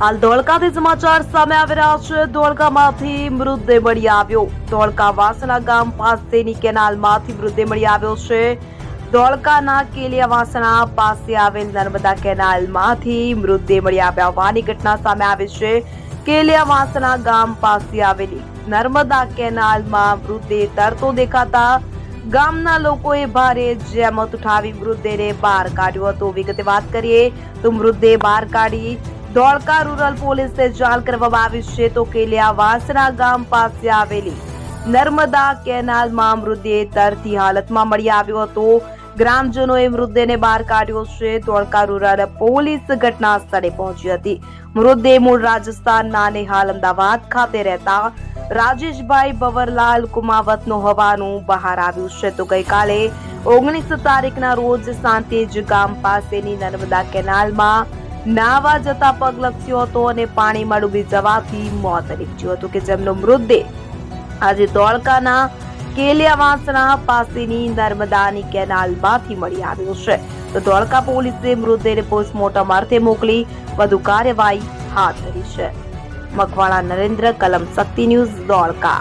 હાલ ધોળકાથી સમાચાર સામે આવી રહ્યા છે। ધોળકામાંથી મૃતદેહ મળી આવ્યો। ધોળકા વાસણા ગામ પાસેની કેનાલમાંથી મૃતદેહ મળી આવ્યો છે। ધોળકાના કેલિયા વાસણા પાસે આવેલ નર્મદા કેનાલમાંથી મૃતદેહ મળી આવ્યા હોવાની ઘટના સામે આવી છે। કેલિયા વાસણા ગામ પાસે આવેલી નર્મદા કેનાલમાં મૃતદેહ તરતો દેખાતા ગામના લોકોએ ભારે જહેમત ઉઠાવી મૃતદેહને બહાર કાઢ્યો હતો। વિગતે વાત કરીએ તો મૃતદેહ બહાર કાઢી ધોળકા રૂરલ પોલીસને જાણ કરવામાં આવી છે। તો કેલિયા વાસણા ગામ પાસે આવેલી નર્મદા કેનાલમાં મૃતદેહ તરતી હાલતમાં મળી આવ્યો હતો। ગ્રામજનોએ મૃતદેહને બહાર કાઢ્યો છે। ધોળકા રૂરલ પોલીસ ઘટના સ્થળે પહોંચી હતી। મૃતદેહ મૂળ રાજસ્થાનના અને હાલ અમદાવાદ ખાતે રહેતા રાજેશભાઈ બવરલાલ કુમાવતનો હોવાનું બહાર આવ્યું છે। તો ગઈકાલે 19 તારીખના રોજ સાંજે જ ગામ પાસેની નર્મદા કેનાલમાં નાહવા જતા પગ લપસ્યો હતો અને પાણીમાં ડૂબી જવાથી મોત નીપજ્યું હતું કે જેમનો મૃતદેહ આજે ધોળકાના કેલિયા વાસણા પાસેની નર્મદાની કેનાલમાંથી મળી આવ્યો છે। તો ધોળકા પોલીસે મૃતદેહને પોસ્ટમોર્ટમ અર્થે મોકલી વધુ કાર્યવાહી હાથ ધરી છે। મકવાણા નરેન્દ્ર, કલમ શક્તિ ન્યૂઝ, ધોળકા।